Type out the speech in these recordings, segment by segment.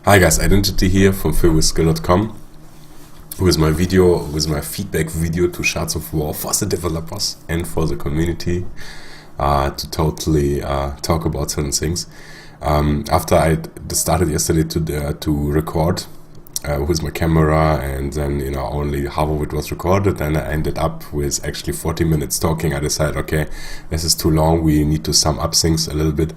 Hi guys, Identity here from philwithskill.com with my feedback video to Shards of War for the developers and for the community to totally talk about certain things. After I started yesterday to record with my camera, and then only half of it was recorded, and I ended up with actually 40 minutes talking. I decided, okay, this is too long, we need to sum up things a little bit,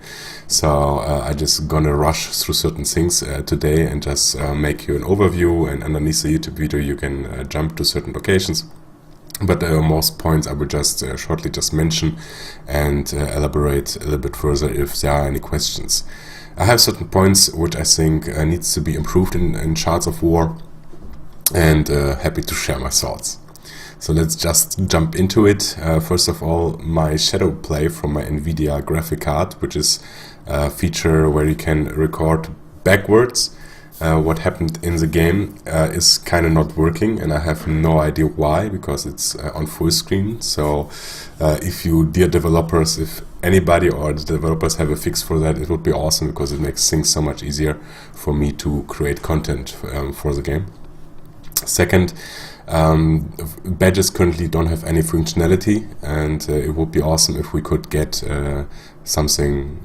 so I just gonna rush through certain things today and just make you an overview, and underneath the YouTube video you can jump to certain locations. But most points I will just shortly mention and elaborate a little bit further if there are any questions. I have certain points which I think needs to be improved in Shards of War, and happy to share my thoughts. So let's just jump into it. First of all, my shadowplay from my NVIDIA graphic card, which is a feature where you can record backwards what happened in the game, is kind of not working, and I have no idea why, because it's on full screen. So if you, dear developers, if anybody or the developers have a fix for that, it would be awesome, because it makes things so much easier for me to create content for the game. Second, badges currently don't have any functionality, and it would be awesome if we could get something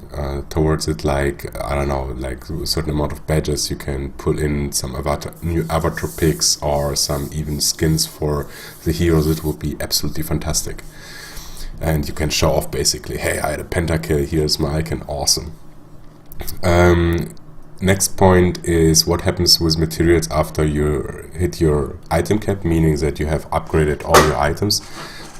towards it, like, I don't know, like a certain amount of badges. You can pull in some new avatar pics or some even skins for the heroes. It would be absolutely fantastic. And you can show off basically, hey, I had a pentakill, here's my icon, awesome. Next point is what happens with materials after you hit your item cap, meaning that you have upgraded all your items.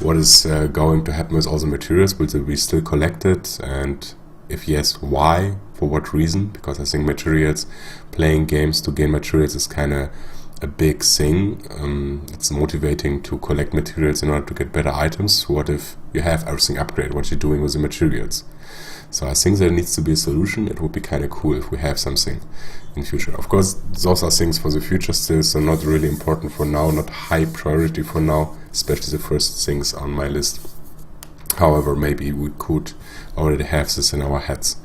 What is going to happen with all the materials? Will they be still collected? And if yes, why? For what reason? Because I think materials, playing games to gain materials is kind of a big thing. It's motivating to collect materials in order to get better items. What if you have everything upgraded? What you're doing with the materials? So I think there needs to be a solution. It would be kind of cool if we have something in future. Of course, those are things for the future still, so not really important for now, not high priority for now, especially the first things on my list. However, maybe we could already have this in our heads.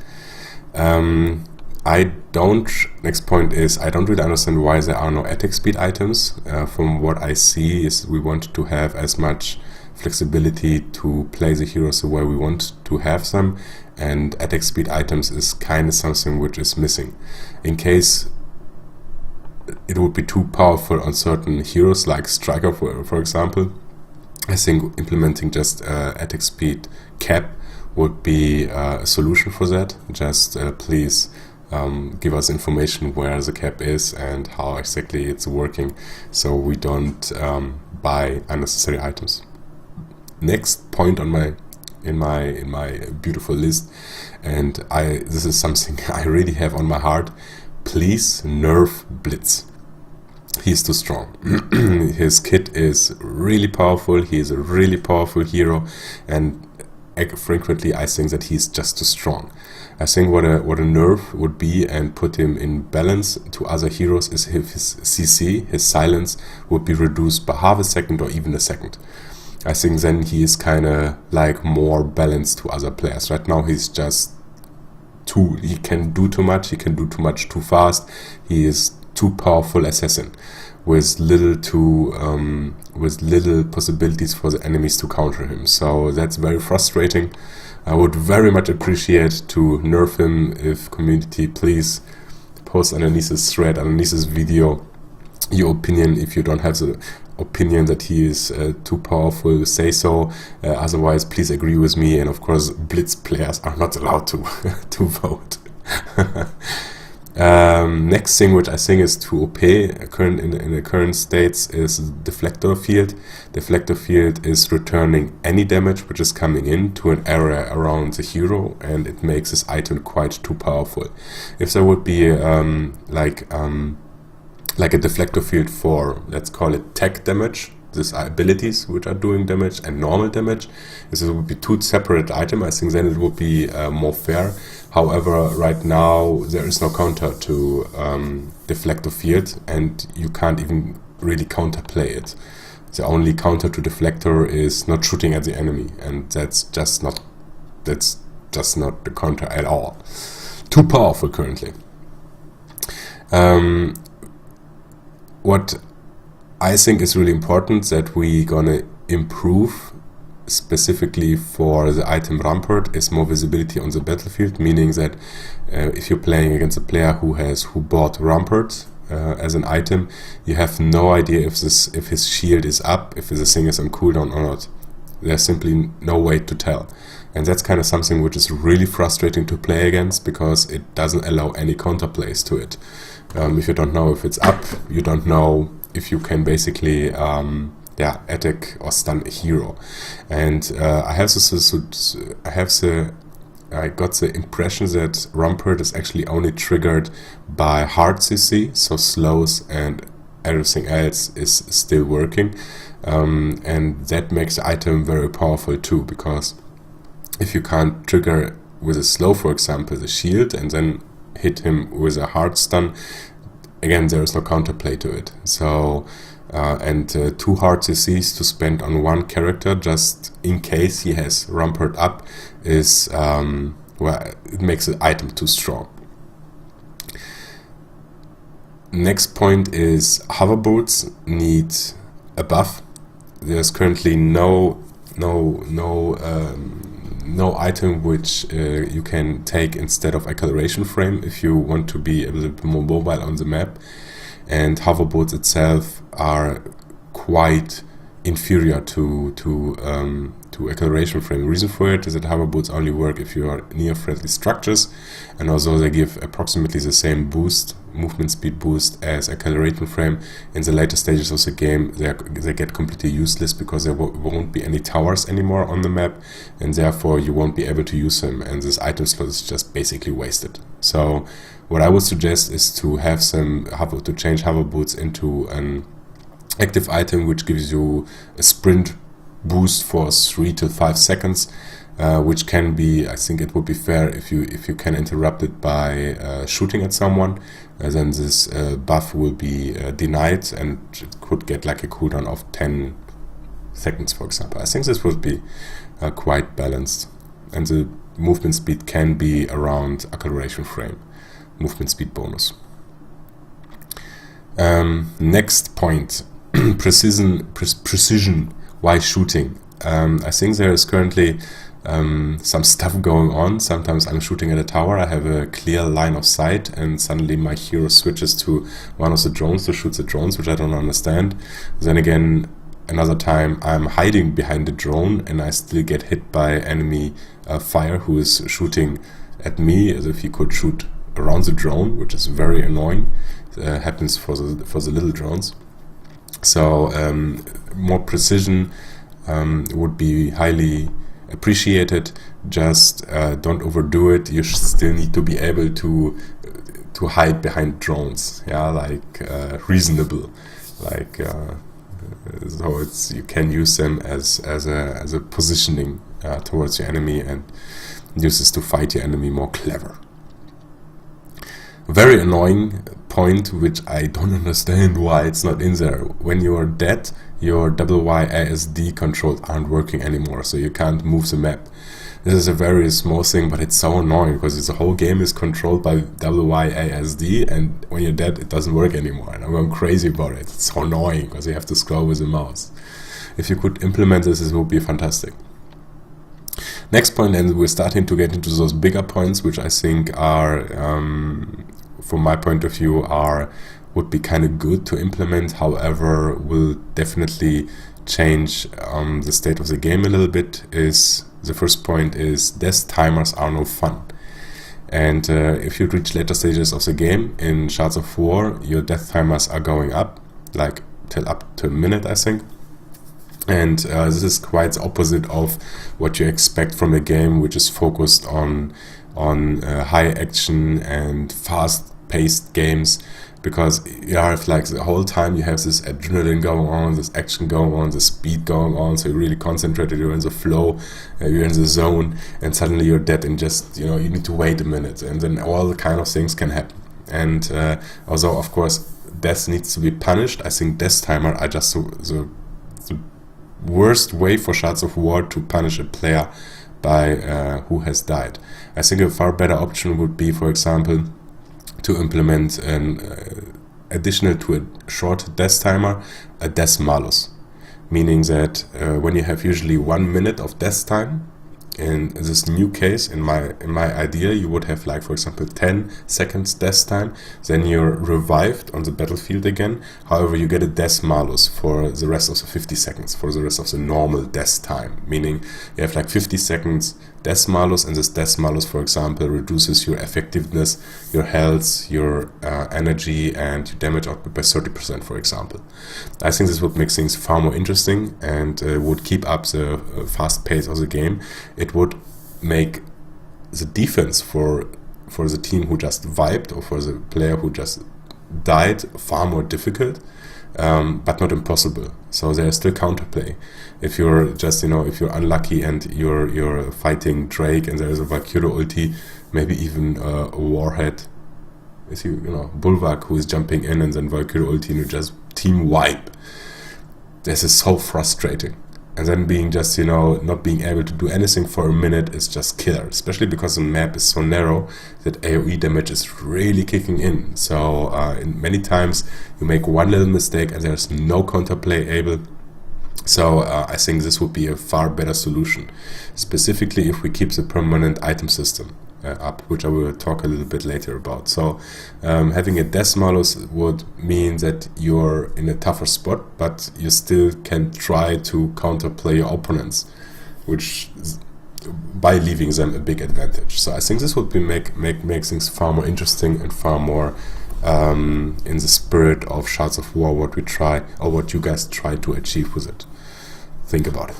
Next point is, I don't really understand why there are no attack speed items. From what I see is we want to have as much flexibility to play the heroes the way we want to have them, and attack speed items is kind of something which is missing. In case it would be too powerful on certain heroes, like Striker for example, I think implementing just attack speed cap would be a solution for that. Just please give us information where the cap is and how exactly it's working, so we don't buy unnecessary items. Next point on in my beautiful list, and this is something I really have on my heart. Please nerf Blitz. He's too strong. His kit is really powerful. He is a really powerful hero, and frequently I think that he's just too strong. I think what a nerf would be, and put him in balance to other heroes, is if his CC, his silence, would be reduced by half a second or even a second. I think then he is kind of like more balanced to other players. Right now he's just he can do too much, he can do too much too fast. He is too powerful assassin with little possibilities for the enemies to counter him. So that's very frustrating. I would very much appreciate to nerf him. If community, please post underneath this thread, underneath this video, your opinion. If you don't have the opinion that he is too powerful, say so. Otherwise, please agree with me. And of course, blitz players are not allowed to vote. Next thing, which I think is too OP in the current states, is deflector field. Deflector field is returning any damage which is coming in to an area around the hero, and it makes this item quite too powerful. If there would be like a deflector field for, let's call it tech damage, these are abilities which are doing damage, and normal damage, this would be two separate items. I think then it would be more fair. However, right now there is no counter to deflector field, and you can't even really counterplay it. The only counter to deflector is not shooting at the enemy, and that's just not the counter at all. Too powerful currently. What I think is really important that we gonna improve specifically for the item rampart is more visibility on the battlefield, meaning that if you're playing against a player who bought rampart as an item, you have no idea if his shield is up, if the thing is on cooldown or not. There's simply no way to tell, and that's kind of something which is really frustrating to play against, because it doesn't allow any counterplays to it. If you don't know if it's up, you don't know if you can basically attack or stun a hero. And I got the impression that rampart is actually only triggered by hard CC, so slows and everything else is still working, and that makes the item very powerful too, because if you can't trigger with a slow, for example, the shield, and then hit him with a hard stun, again there is no counterplay to it. So two hard CCs to spend on one character just in case he has rampart up is it makes the item too strong. Next point is hoverboards need a buff. There's currently no item which you can take instead of acceleration frame if you want to be a little bit more mobile on the map, and hoverboards itself are quite inferior to acceleration frame. The reason for it is that hoverboards only work if you are near friendly structures, and also they give approximately the same boost, movement speed boost, as accelerating frame. In the later stages of the game they get completely useless, because there won't be any towers anymore on the map, and therefore you won't be able to use them, and this item slot is just basically wasted. So what I would suggest is to have to change hoverboards into an active item which gives you a sprint boost for 3 to 5 seconds, which can be, I think it would be fair if you can interrupt it by shooting at someone, then this buff will be denied, and it could get like a cooldown of 10 seconds, for example. I think this would be quite balanced, and the movement speed can be around acceleration frame movement speed bonus. Next point, precision while shooting. I think there is currently some stuff going on. Sometimes I'm shooting at a tower, I have a clear line of sight, and suddenly my hero switches to one of the drones to shoot the drones, which I don't understand. Then again, another time I'm hiding behind the drone and I still get hit by enemy fire who is shooting at me as if he could shoot around the drone, which is very annoying. Happens for the little drones. So more precision would be highly appreciated. Just don't overdo it. You still need to be able to hide behind drones. Yeah, like reasonable. Like so you can use them as a positioning towards your enemy, and use this to fight your enemy more clever. Very annoying point, which I don't understand why it's not in there. When you are dead, your WYASD controls aren't working anymore, so you can't move the map. This is a very small thing, but it's so annoying, because the whole game is controlled by WYASD, and when you're dead it doesn't work anymore, and I'm going crazy about it. It's so annoying, because you have to scroll with the mouse. If you could implement this, it would be fantastic. Next point, and we're starting to get into those bigger points, which I think are, from my point of view, would be kind of good to implement. However, will definitely change the state of the game a little bit. Is the first point is death timers are no fun. And if you reach later stages of the game in Shards of War, your death timers are going up, like till up to a minute, I think. And this is quite the opposite of what you expect from a game which is focused on high action and fast-paced games, because you have like the whole time you have this adrenaline going on, this action going on, this speed going on, so you're really concentrated, you're in the flow, you're in the zone, and suddenly you're dead in just, you need to wait a minute, and then all kind of things can happen. And although of course death needs to be punished, I think death timer are just the worst way for Shards of War to punish a player by who has died. I think a far better option would be, for example, to implement an additional to a short death timer, a death malus, meaning that when you have usually 1 minute of death time, in this new case, in my idea, you would have, like, for example, 10 seconds death time, then you're revived on the battlefield again. However, you get a death malus for the rest of the 50 seconds, for the rest of the normal death time, meaning you have like 50 seconds death malus, and this death malus, for example, reduces your effectiveness, your health, your energy, and your damage output by 30%, for example. I think this would make things far more interesting and would keep up the fast pace of the game. It would make the defense for the team who just vibed, or for the player who just died, far more difficult, but not impossible. So there is still counterplay. If you're just, if you're unlucky and you're fighting Drake and there is a Valkyrie ulti, maybe even a Warhead, Bulwark, who is jumping in, and then Valkyrie ulti, and you just team wipe. This is so frustrating. And then being just, not being able to do anything for a minute is just killer, especially because the map is so narrow that AoE damage is really kicking in. So many times you make one little mistake and there's no counterplay able. So I think this would be a far better solution, specifically if we keep the permanent item system up, which I will talk a little bit later about. So having a death malus would mean that you're in a tougher spot, but you still can try to counterplay your opponents, which by leaving them a big advantage. So I think this would be make things far more interesting and far more in the spirit of Shards of War, what we try, or what you guys try to achieve with it. Think about it.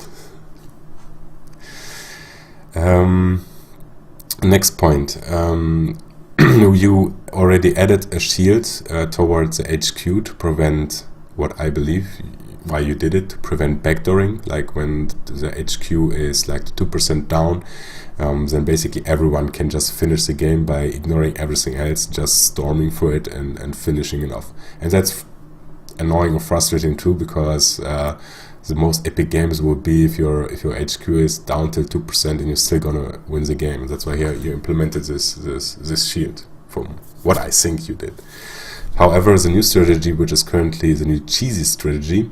Next point, you already added a shield towards the HQ to prevent, what I believe, why you did it, to prevent backdooring, like when the HQ is like 2% down, then basically everyone can just finish the game by ignoring everything else, just storming for it and finishing it off. And that's annoying or frustrating too, because the most epic games would be if your HQ is down till 2% and you're still gonna win the game. That's why here you implemented this shield, from what I think you did. However, the new strategy, which is currently the new cheesy strategy,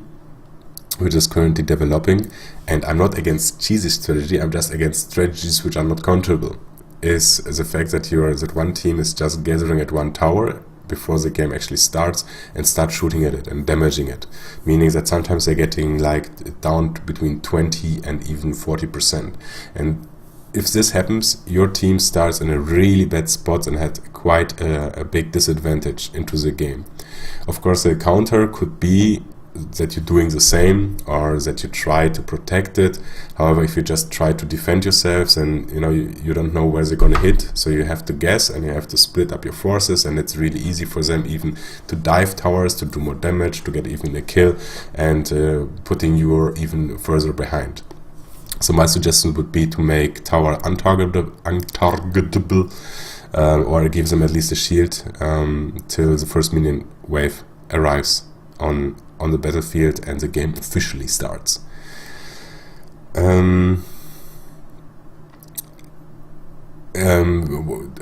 which is currently developing, and I'm not against cheesy strategy, I'm just against strategies which are not counterable, is the fact that one team is just gathering at one tower before the game actually starts and start shooting at it and damaging it, meaning that sometimes they're getting like down to between 20 and even 40%. And if this happens, your team starts in a really bad spot and had quite a big disadvantage into the game. Of course, the counter could be that you're doing the same, or that you try to protect it. However, if you just try to defend yourselves, and you don't know where they're gonna hit, so you have to guess and you have to split up your forces, and it's really easy for them even to dive towers, to do more damage, to get even a kill, and putting you even further behind. So my suggestion would be to make tower untargetable, or give them at least a shield till the first minion wave arrives on the battlefield and the game officially starts.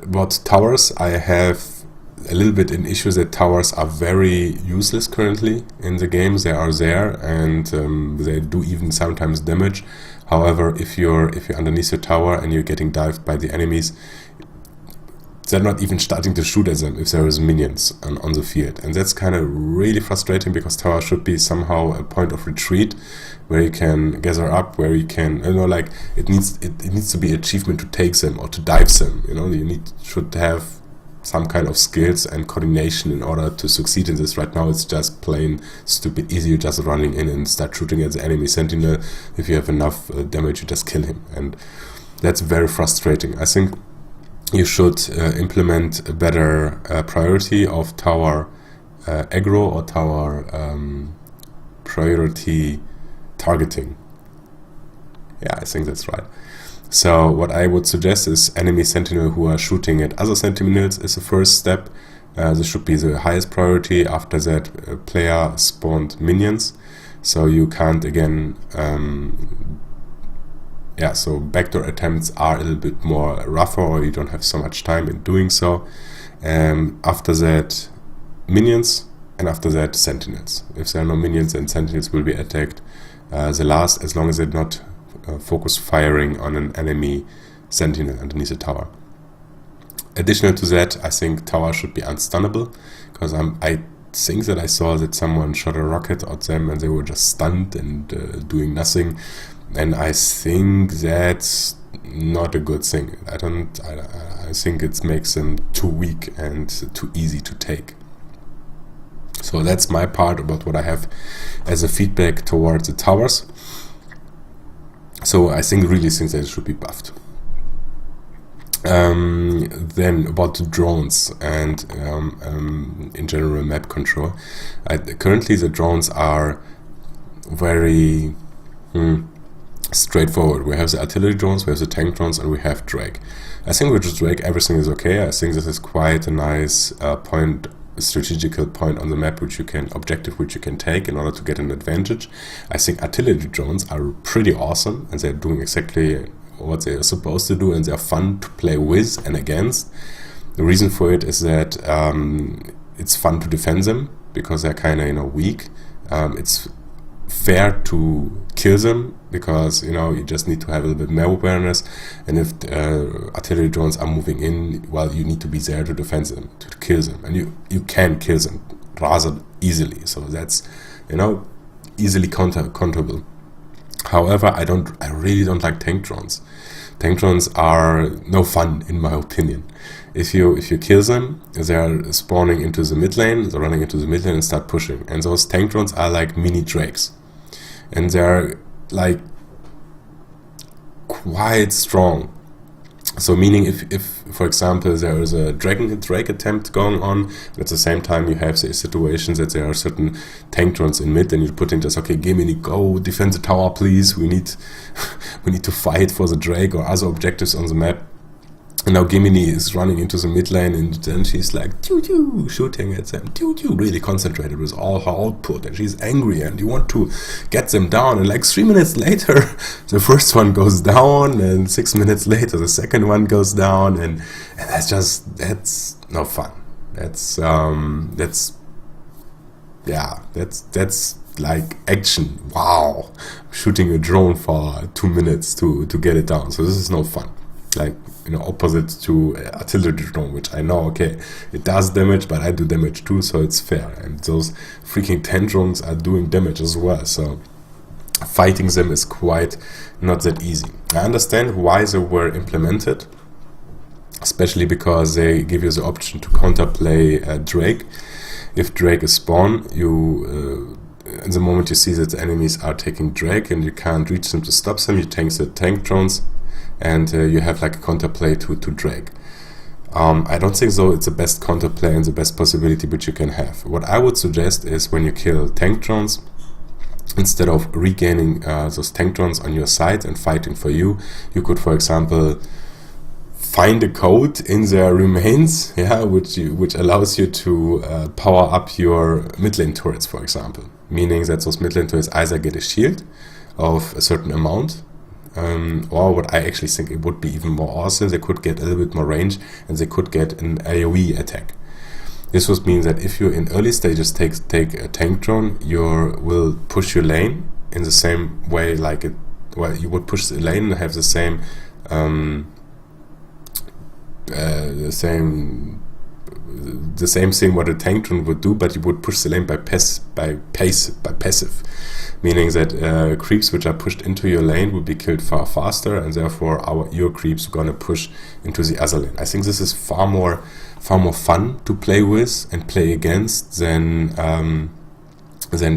About towers, I have a little bit an issue that towers are very useless currently in the game. They are there, and they do even sometimes damage. However, if you're underneath your tower and you're getting dived by the enemies, they're not even starting to shoot at them if there is minions on the field, and that's kind of really frustrating, because tower should be somehow a point of retreat where you can gather up, where you can, it needs to be an achievement to take them or to dive them. You should have some kind of skills and coordination in order to succeed in this. Right now it's just plain stupid easy. You're just running in and start shooting at the enemy sentinel. If you have enough damage, you just kill him, and that's very frustrating. I think you should implement a better priority of tower aggro, or tower priority targeting. Yeah, I think that's right. So what I would suggest is enemy sentinel who are shooting at other sentinels is the first step. This should be the highest priority. After that, player spawned minions, so you can't again so backdoor attempts are a little bit more rougher, or you don't have so much time in doing so. After that, minions, and after that, sentinels. If there are no minions, then sentinels will be attacked the last, as long as they're not focus firing on an enemy sentinel underneath a tower. Additional to that, I think tower should be unstunnable, because I think that I saw that someone shot a rocket at them and they were just stunned and doing nothing, and I think that's not a good thing. I think it makes them too weak and too easy to take. So that's my part about what I have as a feedback towards the towers. So I really think that it should be buffed. Then about the drones and in general map control. Currently the drones are very straightforward. We have the artillery drones, we have the tank drones, and we have Drake. I think with Drake everything is okay. I think this is quite a nice strategical point on the map objective which you can take in order to get an advantage. I think artillery drones are pretty awesome, and they're doing exactly what they are supposed to do, and they're fun to play with and against. The reason for it is that it's fun to defend them because they're kind of weak. It's fair to kill them because you just need to have a little bit more awareness, and if artillery drones are moving in, well, you need to be there to defend them, to kill them, and you can kill them rather easily, so that's easily counterable. However, I really don't like tank drones. Tank drones are no fun in my opinion. If you kill them, they are spawning into the mid lane, they're running into the mid lane and start pushing, and those tank drones are like mini Drakes, and they're like quite strong. So meaning if for example there is a Drake attempt going on, and at the same time you have the situations that there are certain tank drones in mid, and you're putting just, okay, Gemini, go defend the tower please, we need to fight for the Drake or other objectives on the map. And now Gemini is running into the mid lane, and then she's like shooting at them, really concentrated with all her output, and she's angry, and you want to get them down, and like 3 minutes later the first one goes down, and 6 minutes later the second one goes down, and that's no fun. That's like action. Wow, shooting a drone for 2 minutes to get it down. So this is no fun. Like, opposite to artillery drone, which I know, okay, it does damage, but I do damage too, so it's fair. And those freaking tank drones are doing damage as well, so fighting them is quite not that easy. I understand why they were implemented, especially because they give you the option to counterplay Drake. If Drake is spawned, in the moment you see that the enemies are taking Drake and you can't reach them to stop them, you tank the tank drones, and you have like a counterplay to Drake. I don't think so it's the best counterplay and the best possibility which you can have. What I would suggest is when you kill tank drones, instead of regaining those tank drones on your side and fighting for you, you could, for example, find a code in their remains, which allows you to power up your mid lane turrets, for example. Meaning that those mid lane turrets either get a shield of a certain amount, or what I actually think it would be even more awesome, they could get a little bit more range and they could get an AoE attack. This would mean that if you in early stages take a tank drone, you will push your lane in the same way you would push the lane and have the same thing what a tank drone would do, but you would push the lane by passive, meaning that creeps which are pushed into your lane will be killed far faster, and therefore your creeps are gonna push into the other lane. I think this is far more fun to play with and play against than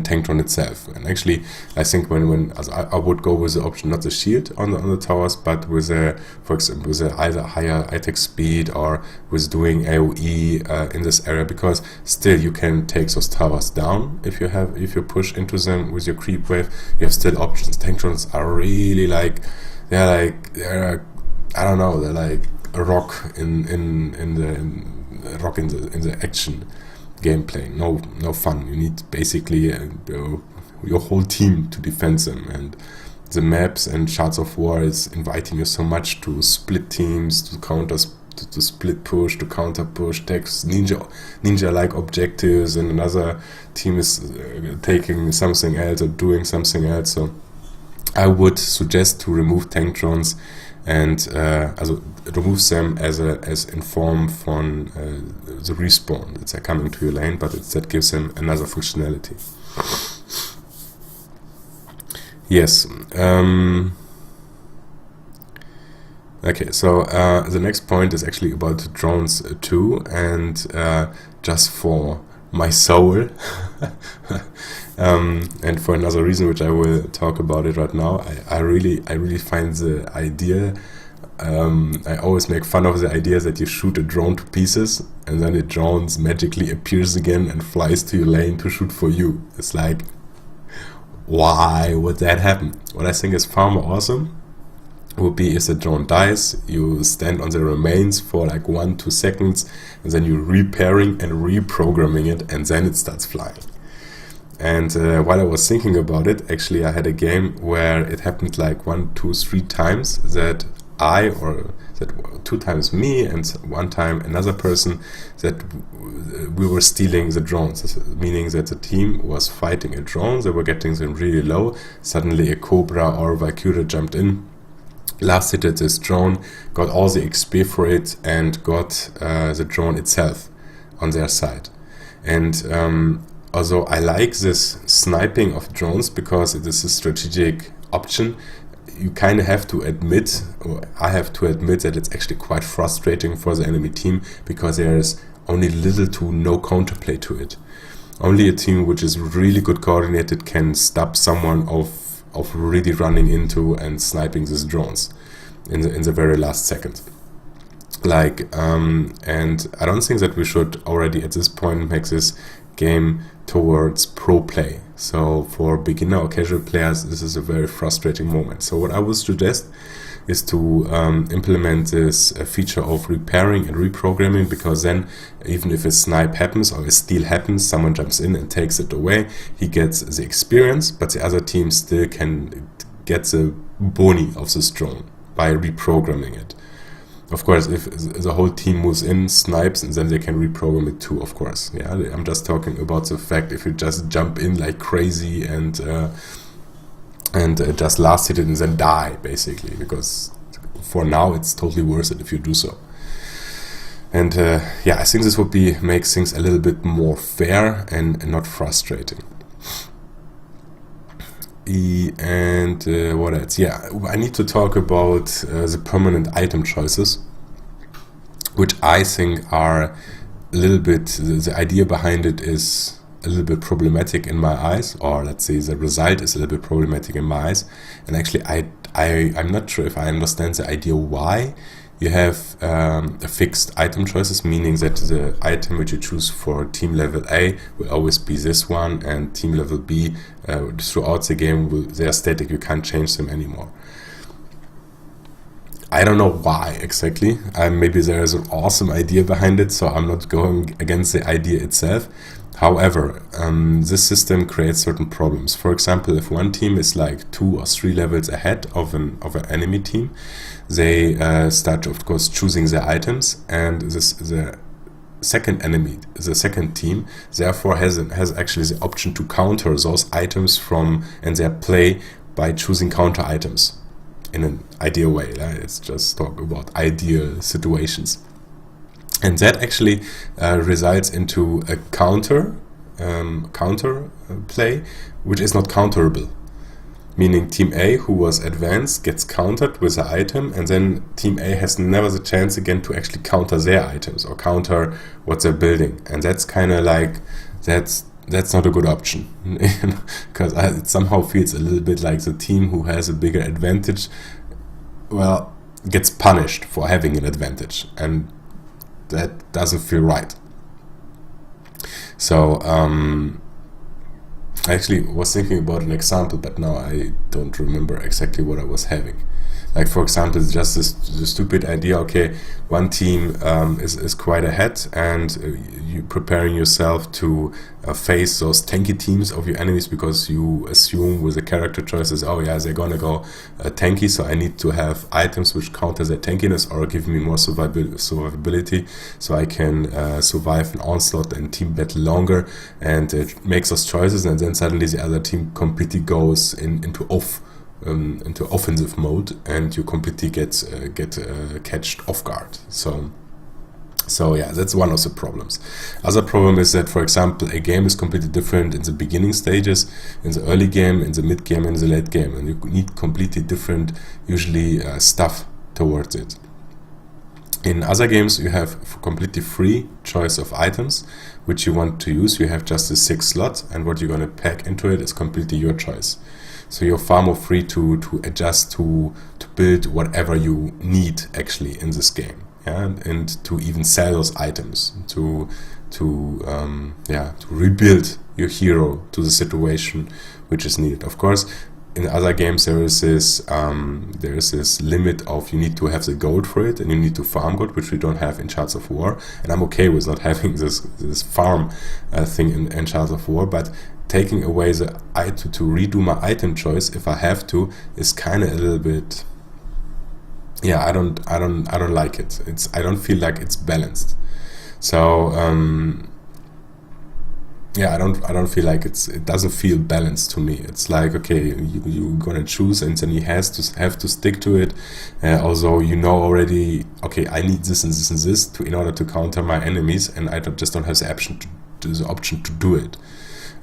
tank drone itself. And actually, I think when I would go with the option not the shield on the towers, but with for example with either higher attack speed or with doing AoE in this area, because still you can take those towers down if you push into them with your creep wave. You have still options. Tank drones are really they're like a rock in the action gameplay. No fun. You need basically your whole team to defend them, and the maps and Shards of War is inviting you so much to split teams, to counter to split push, to counter push, takes ninja-like objectives, and another team is taking something else or doing something else. So I would suggest to remove tank drones and also remove them as in form from the respawn. It's coming to your lane, but that gives them another functionality. Yes. Okay, so the next point is actually about drones too, and just for my soul, and for another reason which I will talk about it right now, I really find the idea, I always make fun of the idea that you shoot a drone to pieces and then the drone magically appears again and flies to your lane to shoot for you. It's like, why would that happen? What I think is far more awesome would be if the drone dies, you stand on the remains for like 1-2 seconds, and then you're repairing and reprogramming it, and then it starts flying. And while I was thinking about it, actually I had a game where it happened like 1, 2, 3 times that that 2 times me and 1 time another person, that we were stealing the drones, meaning that the team was fighting a drone, they were getting them really low, suddenly a Cobra or a Valkyrie jumped in, last hit this drone, got all the XP for it, and got the drone itself on their side. And although I like this sniping of drones because it is a strategic option, you kind of have to admit, or I have to admit, that it's actually quite frustrating for the enemy team because there is only little to no counterplay to it. Only a team which is really good coordinated can stop someone of really running into and sniping these drones in the very last second. And I don't think that we should already at this point make this game towards pro play. So for beginner or casual players, this is a very frustrating moment. So what I would suggest is to implement this feature of repairing and reprogramming, because then even if a snipe happens or a steal happens, someone jumps in and takes it away, he gets the experience, but the other team still can get the boni of this drone by reprogramming it. Of course, if the whole team moves in, snipes, and then they can reprogram it too, of course. Yeah, I'm just talking about the fact if you just jump in like crazy and just last hit it and then die, basically, because for now it's totally worth it if you do so. And yeah, I think this would make things a little bit more fair and not frustrating. And what else? Yeah, I need to talk about the permanent item choices, which I think are a little bit, the idea behind it is a little bit problematic in my eyes, or let's say the result is a little bit problematic in my eyes. And actually I'm not sure if I understand the idea why you have a fixed item choices, meaning that the item which you choose for team level A will always be this one, and team level B throughout the game they are static, you can't change them anymore. I don't know why exactly. Maybe there is an awesome idea behind it, so I'm not going against the idea itself. However, this system creates certain problems. For example, if one team is like 2 or 3 levels ahead of an enemy team, they start, of course, choosing their items, and the second team, therefore has actually the option to counter those items and their play by choosing counter items in an ideal way. Let's just talk about ideal situations. And that actually results into a counter play, which is not counterable. Meaning team A, who was advanced, gets countered with the item, and then team A has never the chance again to actually counter their items or counter what they're building. And that's kind of like, that's not a good option, because it somehow feels a little bit like the team who has a bigger advantage, well, gets punished for having an advantage, and that doesn't feel right. So I actually was thinking about an example, but now I don't remember exactly what I was having. Like for example, it's just the stupid idea, okay, one team is quite ahead, and you preparing yourself to face those tanky teams of your enemies, because you assume with the character choices, oh yeah, they're gonna go tanky, so I need to have items which counter their tankiness or give me more survivability, so I can survive an onslaught and team battle longer, and it makes those choices, and then suddenly the other team completely goes into offensive mode, and you completely get catched off guard. So yeah, that's one of the problems. Other problem is that, for example, a game is completely different in the beginning stages, in the early game, in the mid game, and in the late game, and you need completely different, usually, stuff towards it. In other games, you have completely free choice of items which you want to use. You have just a 6 slot, and what you're going to pack into it is completely your choice. So you're far more free to adjust, to build whatever you need actually in this game, yeah, and to even sell those items, to rebuild your hero to the situation which is needed. Of course, in other games there is this limit of you need to have the gold for it, and you need to farm gold, which we don't have in Shards of War, and I'm okay with not having this farm thing in Shards of War, but taking away the item to redo my item choice if I have to is kind of a little bit, yeah, I don't like it. I don't feel like it's balanced. So yeah, I don't feel like it doesn't feel balanced to me. It's like, okay, you're gonna choose, and then you have to stick to it, although you know already, okay, I need this and this and this in order to counter my enemies, and I just don't have the option to do it.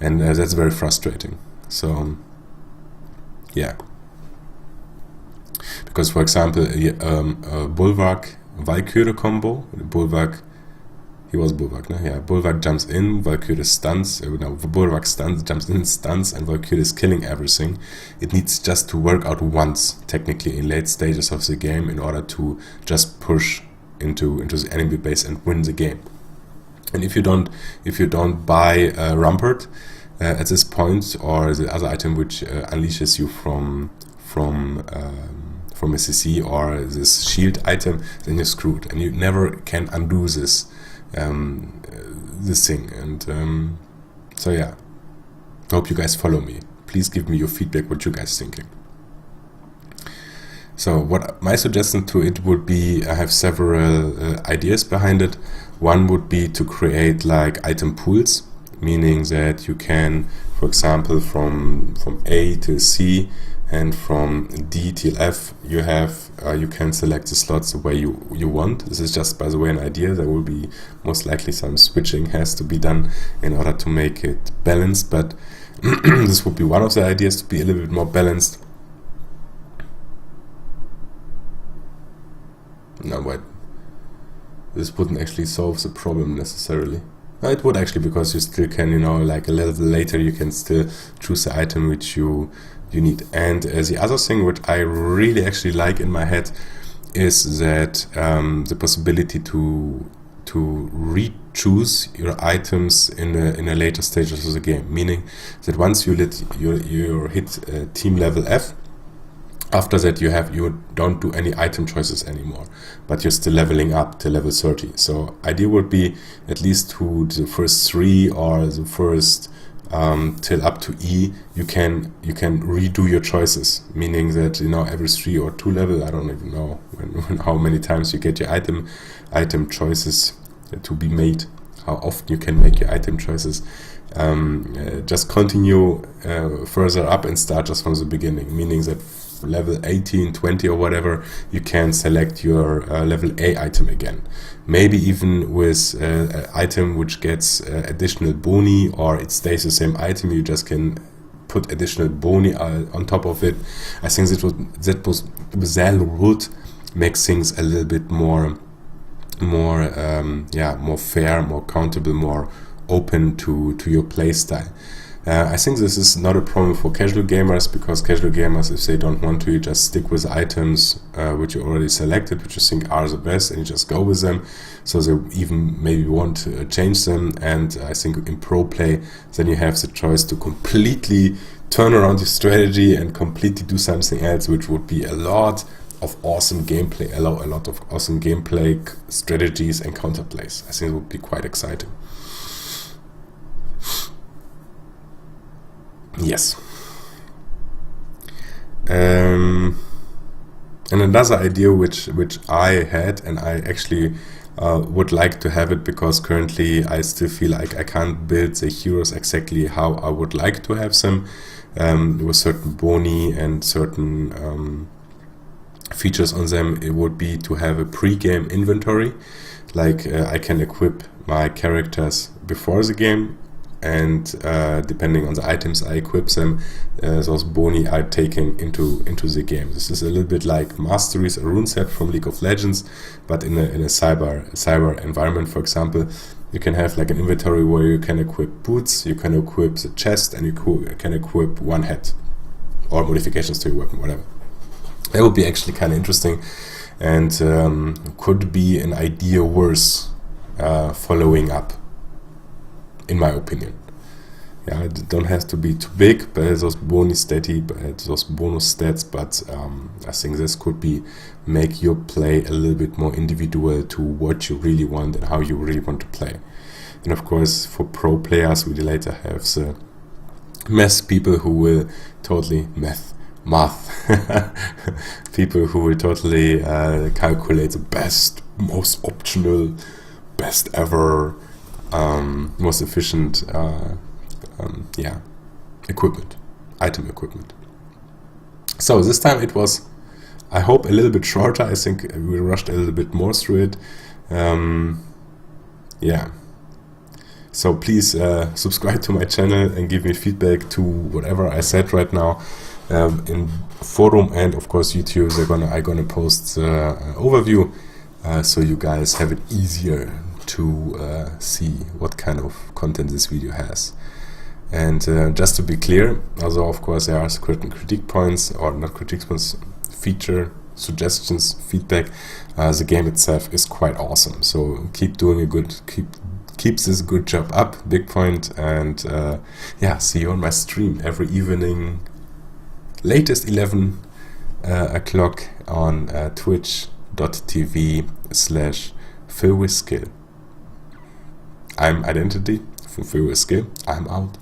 And that's very frustrating. So, yeah. Because, for example, Bulwark Valkyrie combo, Bulwark, he was Bulwark, no? Yeah, Bulwark jumps in, Valkyrie stuns, Bulwark stuns, jumps in, stuns, and Valkyrie is killing everything. It needs just to work out once, technically, in late stages of the game, in order to just push into the enemy base and win the game. And if you don't buy Rampart at this point, or the other item which unleashes you from a CC, or this shield item, then you're screwed, and you never can undo this thing. And so yeah, I hope you guys follow me. Please give me your feedback, what you guys thinking. So what my suggestion to it would be, I have several ideas behind it. One would be to create like item pools, meaning that you can, for example, from A to C and from D till F, you can select the slots the way you want. This is just, by the way, an idea. There will be most likely some switching has to be done in order to make it balanced, but this would be one of the ideas, to be a little bit more balanced. No, but this wouldn't actually solve the problem necessarily. It would actually, because you still can, like a little later, you can still choose the item which you need. And the other thing which I really actually like in my head is that the possibility to re-choose your items in a later stages of the game. Meaning that once you hit team level F, after that you don't do any item choices anymore, but you're still leveling up to level 30. So idea would be at least to the first 3 or the first till up to E, you can redo your choices, meaning that every 3 or 2 level, I don't even know how many times you get your item choices to be made, how often you can make your item choices. Just continue further up and start just from the beginning, meaning that level 18, 20 or whatever, you can select your level A item again. Maybe even with an item which gets additional boni, or it stays the same item, you just can put additional boni on top of it. I think that would make things a little bit more fair, more countable, more open to your playstyle. I think this is not a problem for casual gamers, because casual gamers, if they don't want to, you just stick with items which you already selected, which you think are the best, and you just go with them. So they even maybe won't change them. And I think in pro play, then you have the choice to completely turn around your strategy and completely do something else, which would be a lot of awesome gameplay, a lot of awesome gameplay strategies and counterplays. I think it would be quite exciting. Yes. And another idea which I had, and I actually would like to have it, because currently I still feel like I can't build the heroes exactly how I would like to have them, with certain boni and certain features on them. It would be to have a pre-game inventory, like I can equip my characters before the game, and depending on the items I equip them, those boni are taken into the game. This is a little bit like Masteries, a rune set from League of Legends, but in a cyber environment. For example, you can have like an inventory where you can equip boots, you can equip the chest, and you can equip one hat or modifications to your weapon, whatever. That would be actually kind of interesting, and could be an idea worth following up, in my opinion. Yeah, it don't have to be too big, but those bonus stats, but I think this could be make your play a little bit more individual to what you really want and how you really want to play. And of course, for pro players, we later have the math people who will totally math people who will totally calculate the best, most optional, best ever, most efficient item equipment. So this time it was, I hope, a little bit shorter. I think we rushed a little bit more through it. So please subscribe to my channel and give me feedback to whatever I said right now. In forum and of course YouTube, I'm gonna post the overview, so you guys have it easier to see what kind of content this video has. And just to be clear, although of course there are certain critique points, or not critique points, feature suggestions, feedback, the game itself is quite awesome. So keep doing keep this good job up, big point. And see you on my stream every evening, latest 11 o'clock on twitch.tv/FillWithSkill. I'm Identity from Fill With Skill. I'm out.